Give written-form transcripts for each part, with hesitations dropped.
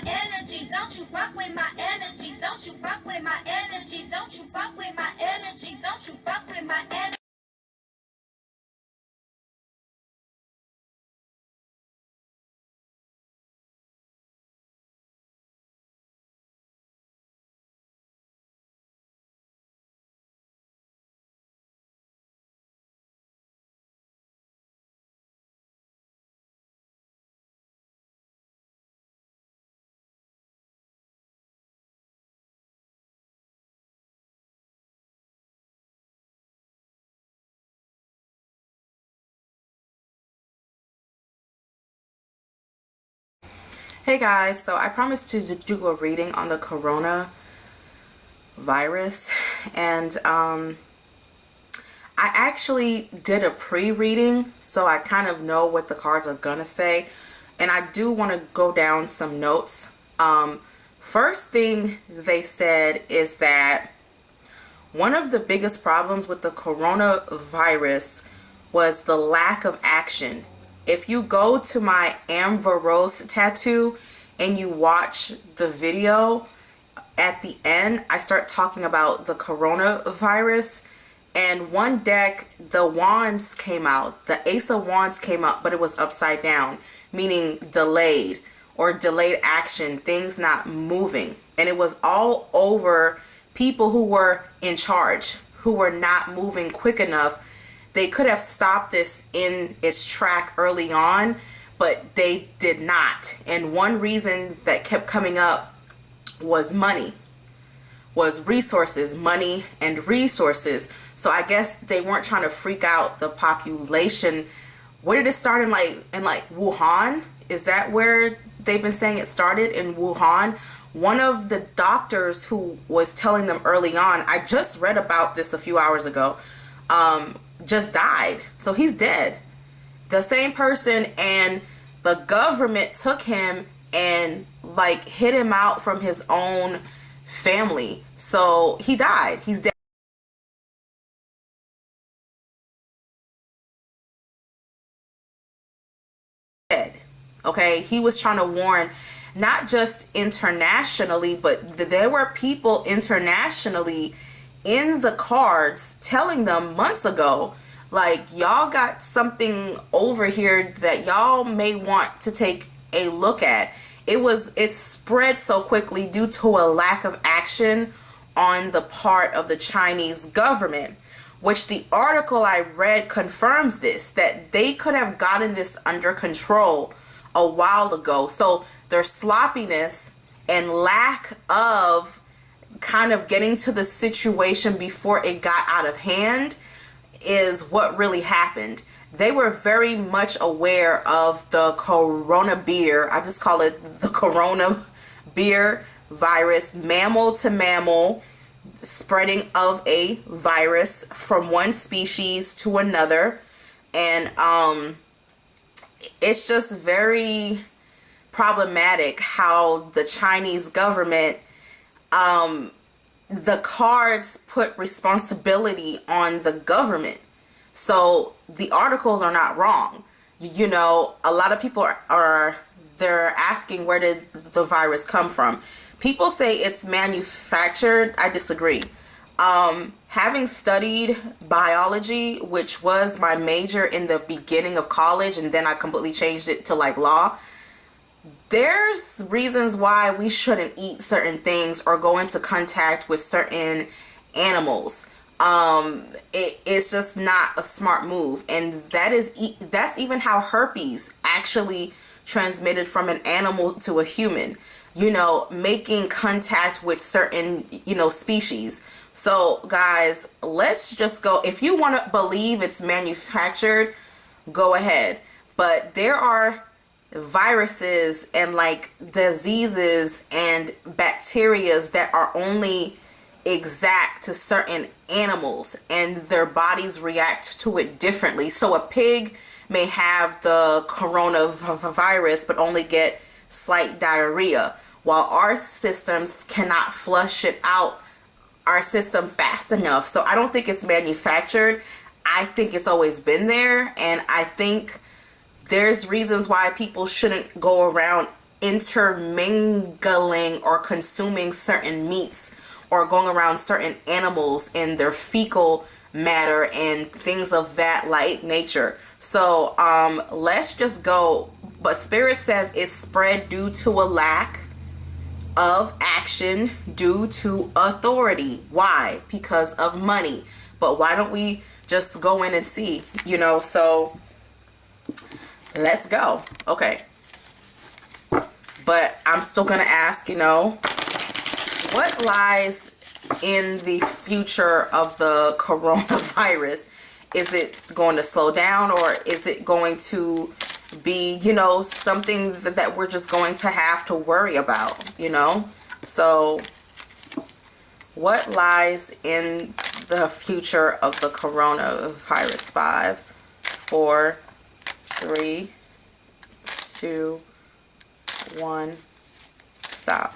my energy. Don't you fuck with my energy. Don't you fuck with my energy. Don't you fuck with my energy. Don't you fuck with my energy. Hey guys, so I promised to do a reading on the coronavirus, and I actually did a pre-reading, so I kind of know what the cards are gonna say, and I do want to go down some notes. First thing they said is that one of the biggest problems with the coronavirus was the lack of action. If you go to my Amber Rose tattoo and you watch the video, at the end, I start talking about the coronavirus. And one deck, the wands came out. The Ace of Wands came up, but it was upside down, meaning delayed or delayed action, things not moving. And it was all over people who were in charge, who were not moving quick enough. They could have stopped this in its track early on, but they did not. And one reason that kept coming up was money, was resources, money and resources. So I guess they weren't trying to freak out the population. Where did it start in like Wuhan? Is that where they've been saying it started, in Wuhan? One of the doctors who was telling them early on, I just read about this a few hours ago, just died. So he's dead. The same person, and the government took him and like hid him out from his own family. So he died. He's dead. Okay, he was trying to warn not just internationally, but there were people internationally in the cards telling them months ago, like, y'all got something over here that y'all may want to take a look at. It spread so quickly due to a lack of action on the part of the Chinese government, which the article I read confirms this, that they could have gotten this under control a while ago. So their sloppiness and lack of kind of getting to the situation before it got out of hand is what really happened. They were very much aware of the corona beer. I just call it the corona beer virus, mammal to mammal spreading of a virus from one species to another. And it's just very problematic how the Chinese government, the cards put responsibility on the government. So the articles are not wrong. You know, a lot of people they're asking, where did the virus come from? People say it's manufactured. I disagree. Having studied biology, which was my major in the beginning of college, and then I completely changed it to like law, there's reasons why we shouldn't eat certain things or go into contact with certain animals. It's just not a smart move. And that's even how herpes actually transmitted from an animal to a human, you know, making contact with certain, you know, species. So guys, let's just go. If you want to believe it's manufactured, go ahead. But there are viruses and like diseases and bacterias that are only exact to certain animals, and their bodies react to it differently. So a pig may have the coronavirus but only get slight diarrhea, while our systems cannot flush it out, our system, fast enough. So I don't think it's manufactured. I think it's always been there, and I think there's reasons why people shouldn't go around intermingling or consuming certain meats or going around certain animals in their fecal matter and things of that like nature. So let's just go. But Spirit says it's spread due to a lack of action due to authority. Why? Because of money. But why don't we just go in and see, so let's go. Okay. But I'm still gonna ask, what lies in the future of the coronavirus? Is it going to slow down, or is it going to be, something that we're just going to have to worry about, So what lies in the future of the coronavirus? 5, 4, 3, 2, 1, stop.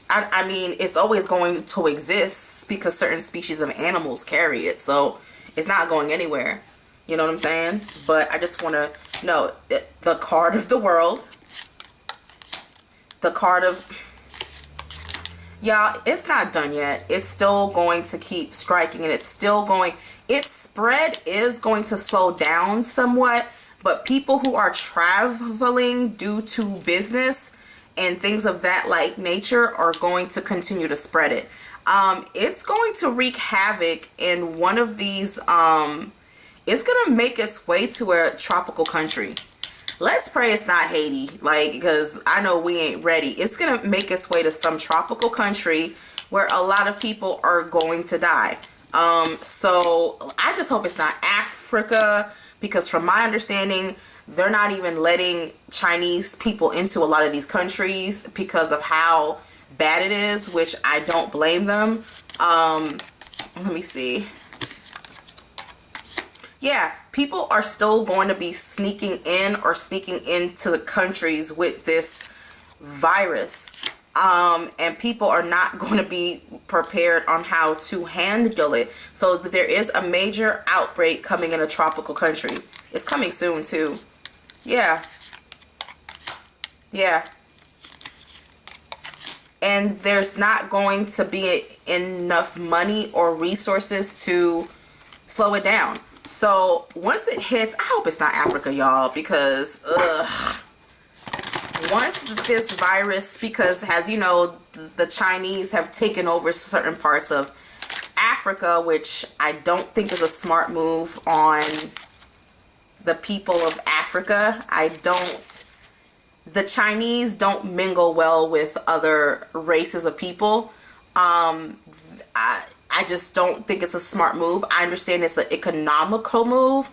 I mean, it's always going to exist because certain species of animals carry it, so it's not going anywhere. You know what I'm saying? But I just want to know the card of the world, the card of, y'all, it's not done yet. It's still going to keep striking, and it's still going, its spread is going to slow down somewhat, but people who are traveling due to business and things of that like nature are going to continue to spread it. It's going to wreak havoc in one of these, it's going to make its way to a tropical country. Let's pray it's not Haiti, because I know we ain't ready. It's going to make its way to some tropical country where a lot of people are going to die. So I just hope it's not Africa, because from my understanding, they're not even letting Chinese people into a lot of these countries because of how bad it is, which I don't blame them. Let me see. Yeah, people are still going to be sneaking in or sneaking into the countries with this virus. And people are not going to be prepared on how to handle it. So there is a major outbreak coming in a tropical country. It's coming soon too. Yeah. Yeah. And there's not going to be enough money or resources to slow it down. So once it hits, I hope it's not Africa, y'all, because once this virus, because as you know, the Chinese have taken over certain parts of Africa, which I don't think is a smart move on the people of Africa. The Chinese don't mingle well with other races of people. I just don't think it's a smart move. I understand it's an economical move,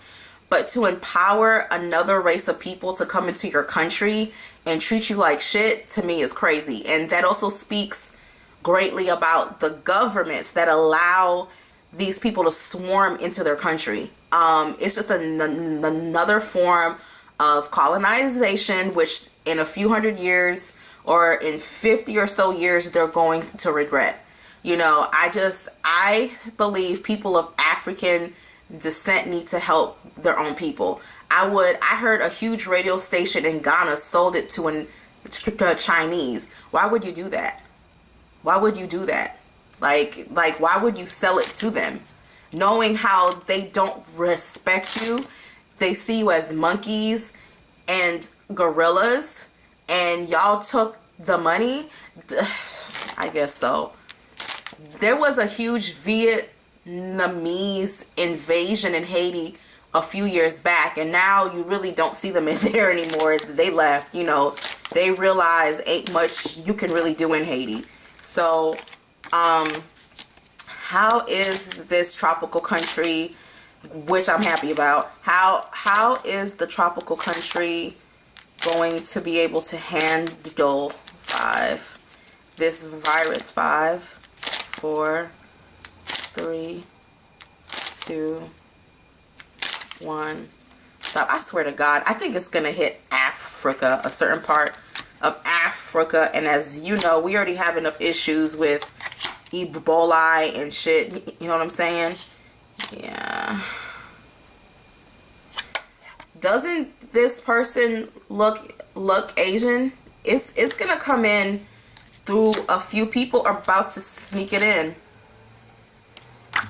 but to empower another race of people to come into your country and treat you like shit, to me, is crazy. And that also speaks greatly about the governments that allow these people to swarm into their country. It's just another form of colonization, which in a few hundred years or in 50 or so years, they're going to regret. I believe people of African descent need to help their own people. I heard a huge radio station in Ghana sold it to a Chinese. Why would you do that? Why would you do that? Like, why would you sell it to them? Knowing how they don't respect you. They see you as monkeys and gorillas, and y'all took the money. I guess so. There was a huge Vietnamese invasion in Haiti a few years back, and now you really don't see them in there anymore. They left. They realize ain't much you can really do in Haiti. So how is this tropical country, which I'm happy about, how is the tropical country going to be able to handle this virus? 5, 4, 3, 2, 1. Stop. I swear to God, I think it's gonna hit Africa, a certain part of Africa, and as you know, we already have enough issues with Ebola and shit. You know what I'm saying? Yeah. Doesn't this person look look, Asian, it's gonna come in through a few people are about to sneak it in.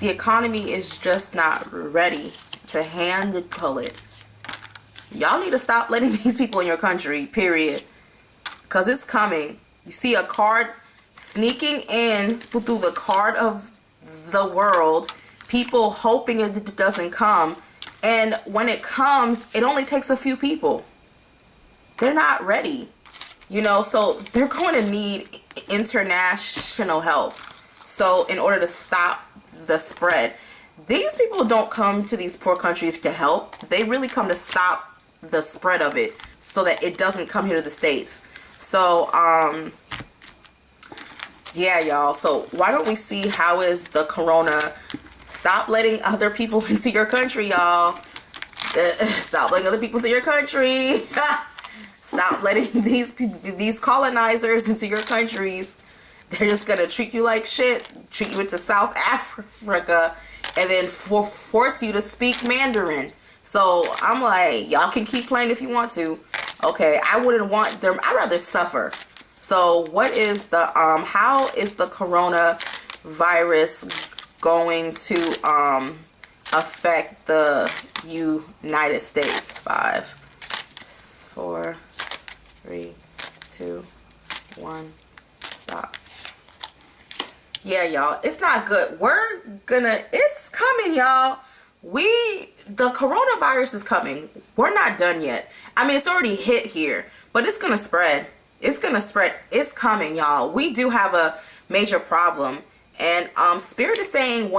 The economy is just not ready to handle it. Y'all need to stop letting these people in your country, period. Because it's coming. You see a card sneaking in through the card of the world. People hoping it doesn't come. And when it comes, it only takes a few people. They're not ready. You know, so they're going to need international help. So in order to stop the spread, these people don't come to these poor countries to help. They really come to stop the spread of it so that it doesn't come here to the States. So yeah, y'all, so why don't we see how is the corona? Stop letting other people into your country, y'all. Stop letting other people into your country. Stop letting these colonizers into your countries. They're just gonna treat you like shit, treat you into South Africa, and then force you to speak Mandarin. So I'm like, y'all can keep playing if you want to. Okay, I wouldn't want them. I'd rather suffer. So what is the how is the coronavirus going to affect the United States? 5, 4, 3, 2, 1, stop. Yeah, y'all, it's not good. It's coming, y'all. The coronavirus is coming. We're not done yet. I mean, it's already hit here, but it's gonna spread. It's gonna spread. It's coming, y'all. We do have a major problem, and Spirit is saying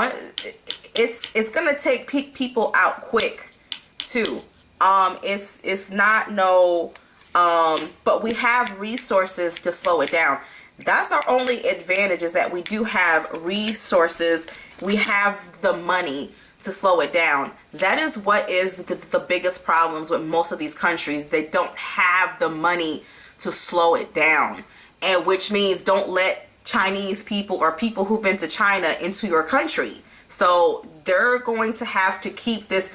it's gonna take people out quick too. It's not no but we have resources to slow it down. That's our only advantage, is that we do have resources. We have the money to slow it down. That is what is the biggest problems with most of these countries. They don't have the money to slow it down, and which means don't let Chinese people or people who've been to China into your country. So they're going to have to keep this.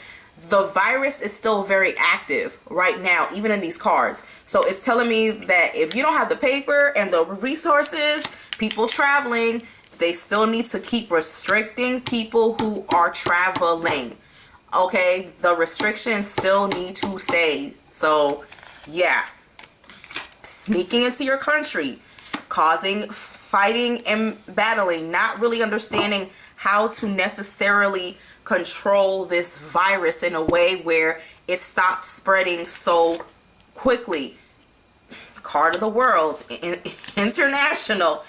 The virus is still very active right now, even in these cards. So it's telling me that if you don't have the paper and the resources, people traveling, they still need to keep restricting people who are traveling. Okay, the restrictions still need to stay. So yeah, sneaking into your country, causing fighting and battling, not really understanding how to necessarily control this virus in a way where it stops spreading so quickly. Card of the world, international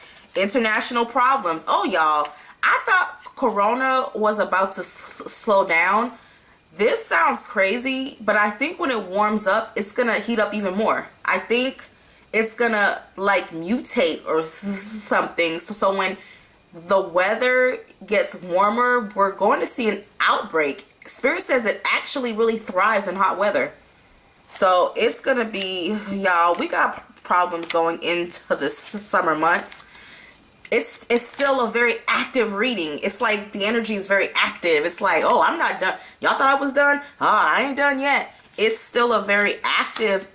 problems. Oh, y'all, I thought corona was about to slow down. This sounds crazy, but I think when it warms up, it's gonna heat up even more. I think it's gonna like mutate or something. So when the weather gets warmer, we're going to see an outbreak. Spirit says it actually really thrives in hot weather. So it's gonna be, y'all, we got problems going into the summer months. It's still a very active reading. It's like the energy is very active. It's like, oh, I'm not done. Y'all thought I was done? Oh, I ain't done yet. It's still a very active,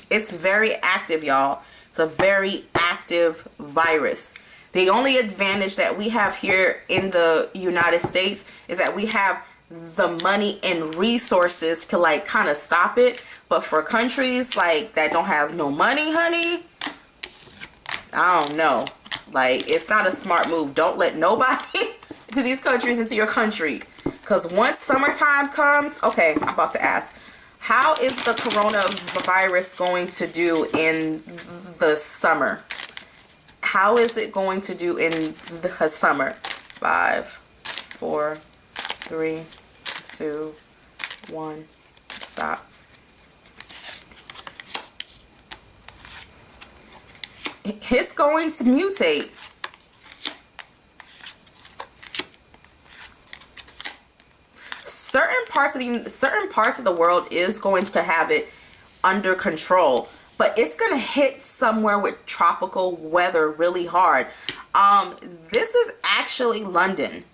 it's very active, y'all. It's a very active virus. The only advantage that we have here in the United States is that we have the money and resources to like kind of stop it. But for countries like that don't have no money, honey, I don't know. Like, it's not a smart move. Don't let nobody to these countries into your country. Because once summertime comes, okay, I'm about to ask, how is the coronavirus going to do in the summer? How is it going to do in the summer? 5, 4, 3, 2, 1, stop. It's going to mutate. Certain parts of the world is going to have it under control, but it's going to hit somewhere with tropical weather really hard. This is actually London,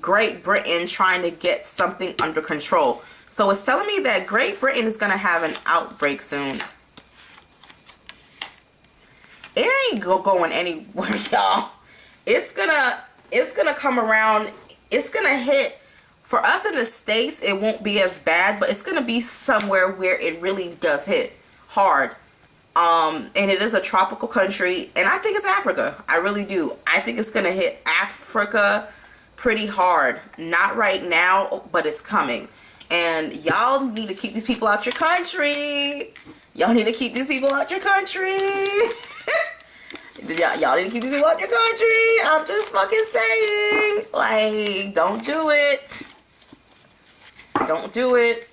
Great Britain, trying to get something under control. So it's telling me that Great Britain is going to have an outbreak soon. It ain't going anywhere, y'all. It's gonna come around. It's gonna hit. For us in the States, it won't be as bad, but it's gonna be somewhere where it really does hit hard. And it is a tropical country, and I think it's Africa. I really do. I think it's gonna hit Africa pretty hard. Not right now, but it's coming. And y'all need to keep these people out your country. Y'all need to keep these people out your country. Y'all need to keep these people out your country. I'm just fucking saying. Like, don't do it. Don't do it.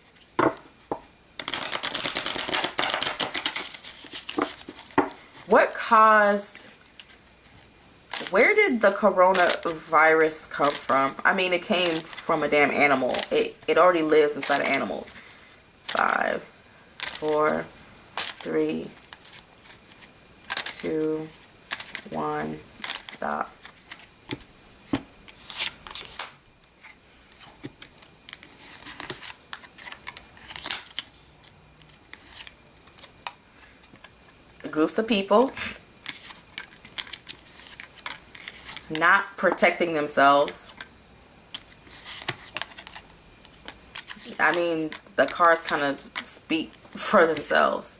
What caused... Where did the coronavirus come from? I mean, it came from a damn animal. It already lives inside of animals. 5, 4, 3, 2, 1. Stop. Groups of people not protecting themselves. I mean, the cards kind of speak for themselves.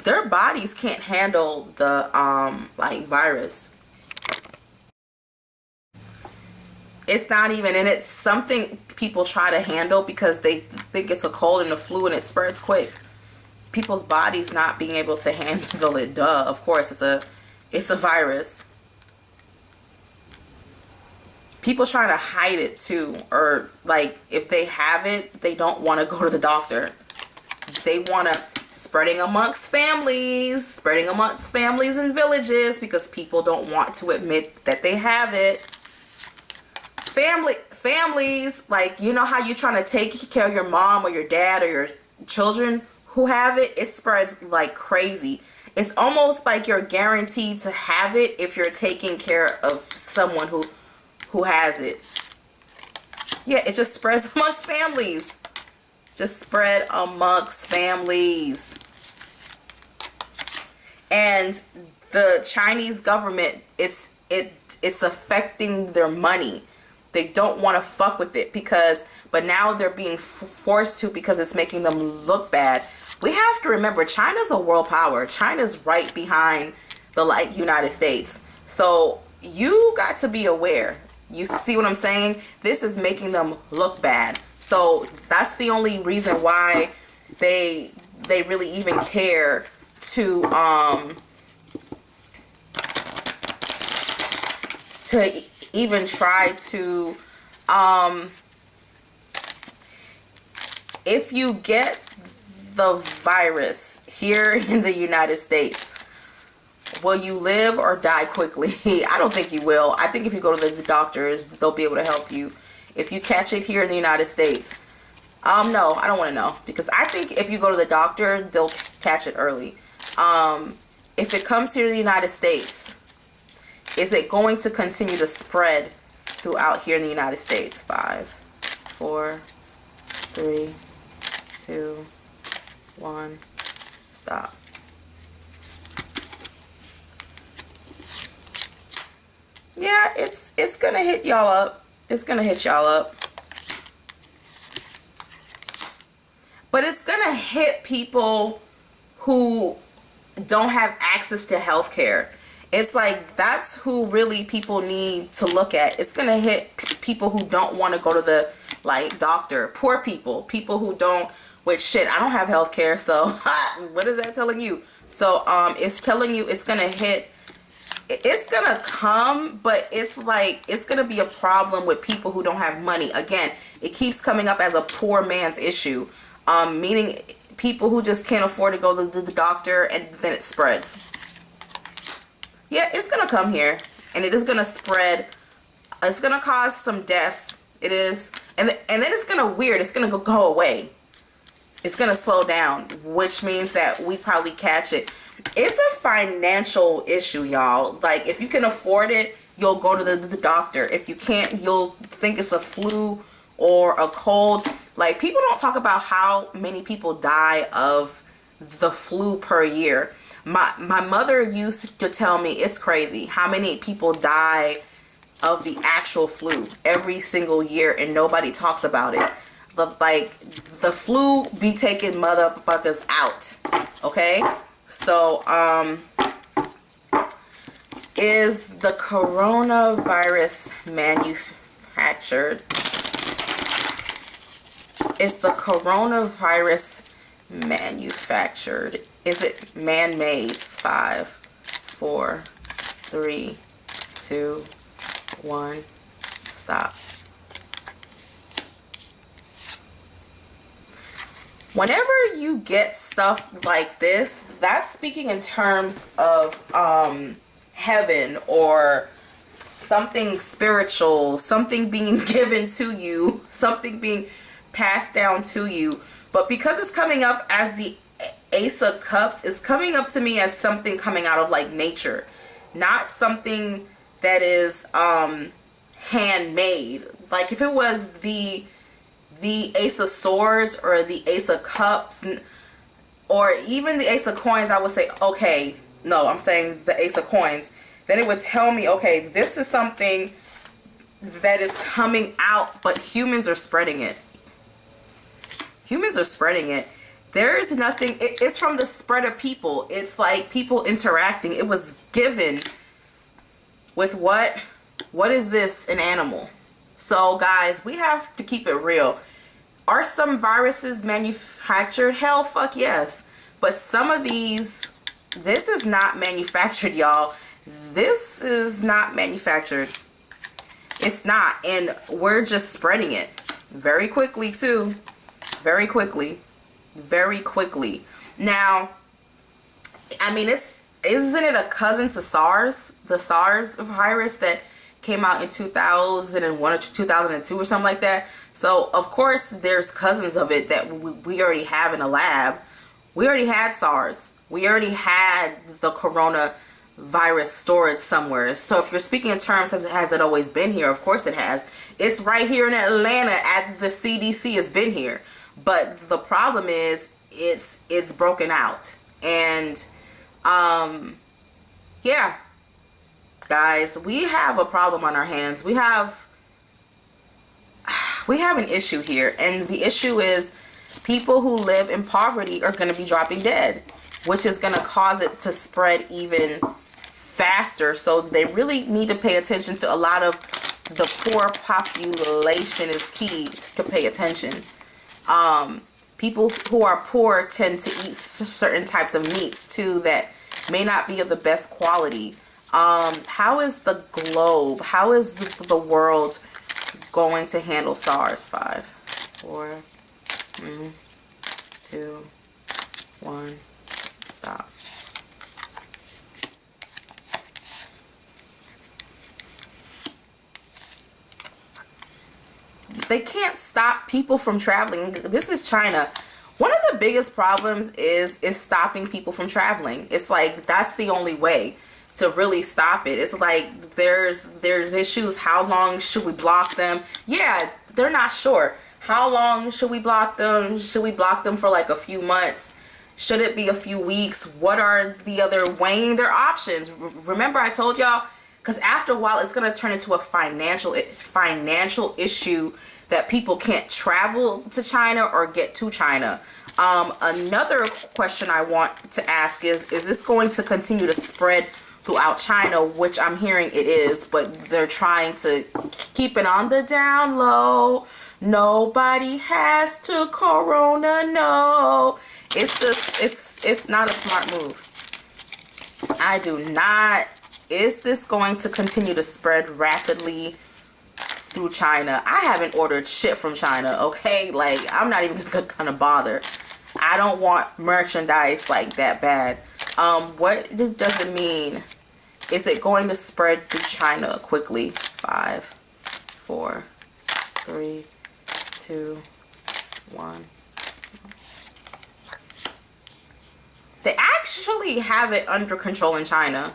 Their bodies can't handle the like virus. It's not even, and it's something people try to handle because they think it's a cold and a flu and it spreads quick. People's bodies not being able to handle it. Duh, of course, it's a virus. People trying to hide it too, or like if they have it, they don't want to go to the doctor. They want to spreading amongst families and villages because people don't want to admit that they have it. Families, like, you know how you're trying to take care of your mom or your dad or your children who have it? It spreads like crazy. It's almost like you're guaranteed to have it if you're taking care of someone who has it. Yeah, it just spreads amongst families. Just spread amongst families. And the Chinese government, it's affecting their money. They don't want to fuck with it but now they're being forced to because it's making them look bad. We have to remember, China's a world power. China's right behind the United States. So you got to be aware. You see what I'm saying? This is making them look bad. So that's the only reason why they really even care to even try to if you get the virus here in the United States, will you live or die quickly? I don't think you will. I think if you go to the doctors, they'll be able to help you. If you catch it here in the United States, no, I don't want to know, because I think if you go to the doctor, they'll catch it early. If it comes here to the United States, is it going to continue to spread throughout here in the United States? 5, 4, 3, 2, 1. Stop. Yeah, it's gonna hit y'all up. It's gonna hit y'all up. But it's gonna hit people who don't have access to health care. It's like, that's who really people need to look at. It's gonna hit people who don't want to go to the doctor. Poor people who don't, which shit, I don't have health care, so what is that telling you? So it's telling you it's gonna hit. It's gonna come, but it's like, it's gonna be a problem with people who don't have money. Again, it keeps coming up as a poor man's issue, meaning people who just can't afford to go to the doctor, and then it spreads. Yeah, it's gonna come here, and it is gonna spread. It's gonna cause some deaths. It is, and then it's gonna go away. It's gonna slow down, which means that we probably catch it. It's a financial issue, y'all. Like, if you can afford it, you'll go to the doctor. If you can't, you'll think it's a flu or a cold. Like, people don't talk about how many people die of the flu per year. My mother used to tell me it's crazy how many people die of the actual flu every single year, and nobody talks about it. But like, the flu be taking motherfuckers out. Okay? So, is the coronavirus manufactured? Is the coronavirus manufactured? Is it man-made? 5, 4, 3, 2, 1. Stop. Whenever you get stuff like this, that's speaking in terms of heaven or something spiritual, something being given to you, something being passed down to you. But because it's coming up as the Ace of Cups, it's coming up to me as something coming out of like nature, not something that is handmade. Like, if it was the Ace of Swords or the Ace of Cups or even the Ace of Coins, I would say, okay, no, I'm saying the Ace of Coins. Then it would tell me, okay, this is something that is coming out, but humans are spreading it. Humans are spreading it. There's nothing, it's from the spread of people. It's like people interacting. It was given with what? What is this? An animal. So guys, we have to keep it real. Are some viruses manufactured? Hell, fuck yes. But some of these, this is not manufactured, y'all. This is not manufactured. It's not. And we're just spreading it very quickly too. Very quickly. Very quickly. Now, I mean, isn't it a cousin to SARS? The SARS virus that came out in 2001 or 2002 or something like that. So of course there's cousins of it that we already have in a lab. We already had SARS. We already had the coronavirus stored somewhere. So if you're speaking in terms, has it always been here? Of course it has. It's right here in Atlanta at the CDC. It's been here. But the problem is it's broken out. And yeah, guys, we have a problem on our hands. We have an issue here, and the issue is people who live in poverty are going to be dropping dead, which is going to cause it to spread even faster. So they really need to pay attention to a lot of the poor population. Is key to pay attention. People who are poor tend to eat certain types of meats too that may not be of the best quality. How is the globe, how is the world going to handle SARS? 5, 4, 3, 2, 1, stop. They can't stop people from traveling. This is China. One of the biggest problems is stopping people from traveling. It's like, that's the only way to really stop it. It's like there's issues. How long should we block them? Yeah, they're not sure. How long should we block them? Should we block them for like a few months? Should it be a few weeks? What are the other, weighing their options? Remember I told y'all, because after a while it's going to turn into a financial issue that people can't travel to China or get to China. Another question I want to ask is this going to continue to spread throughout China, which I'm hearing it is, but they're trying to keep it on the down low. Nobody has to corona, no. It's just, it's not a smart move. I do not. Is this going to continue to spread rapidly through China? I haven't ordered shit from China, okay? Like, I'm not even gonna bother. I don't want merchandise like that bad. What does it mean? Is it going to spread through China quickly? 5, 4, 3, 2, 1. They actually have it under control in China.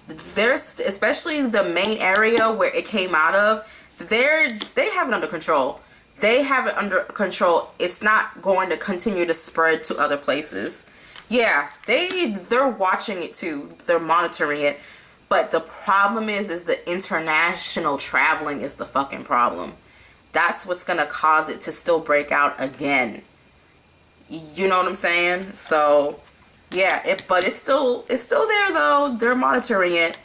There's, especially the main area where it came out of, they have it under control. they have it under control. It's not going to continue to spread to other places. Yeah, they're watching it too. They're monitoring it. But the problem is the international traveling is the fucking problem. That's what's going to cause it to still break out again. You know what I'm saying? So, yeah, but it's still there though. They're monitoring it.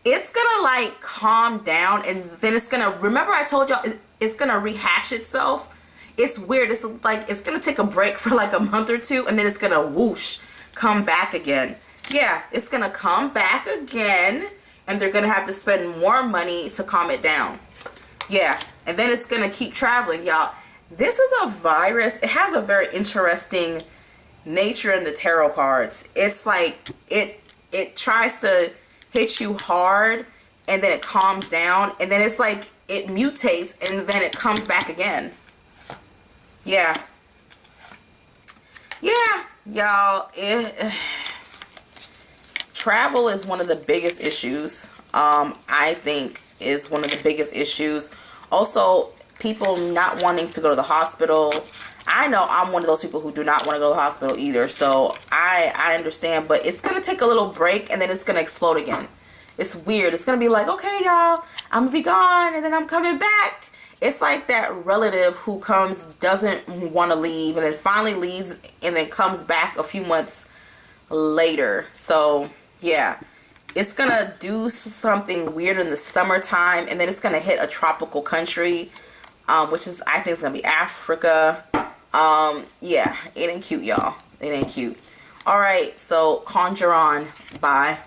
It's going to like calm down, and then it's going to, remember I told y'all it's going to rehash itself. It's weird. It's like it's going to take a break for like a month or two, and then it's going to whoosh, come back again. Yeah, it's going to come back again, and they're going to have to spend more money to calm it down. Yeah, and then it's going to keep traveling, y'all. This is a virus. It has a very interesting nature in the tarot cards. It's like it tries to hit you hard, and then it calms down, and then it's like it mutates, and then it comes back again. Yeah, y'all, travel is one of the biggest issues. I think is one of the biggest issues. Also, people not wanting to go to the hospital. I know I'm one of those people who do not want to go to the hospital either, so I understand, but it's going to take a little break, and then it's going to explode again. It's weird. It's going to be like, okay, y'all, I'm going to be gone, and then I'm coming back. It's like that relative who comes, doesn't want to leave, and then finally leaves, and then comes back a few months later. So, yeah. It's going to do something weird in the summertime, and then it's going to hit a tropical country, which is, I think, is going to be Africa. Yeah, it ain't cute, y'all. It ain't cute. All right, so conjure on. Bye.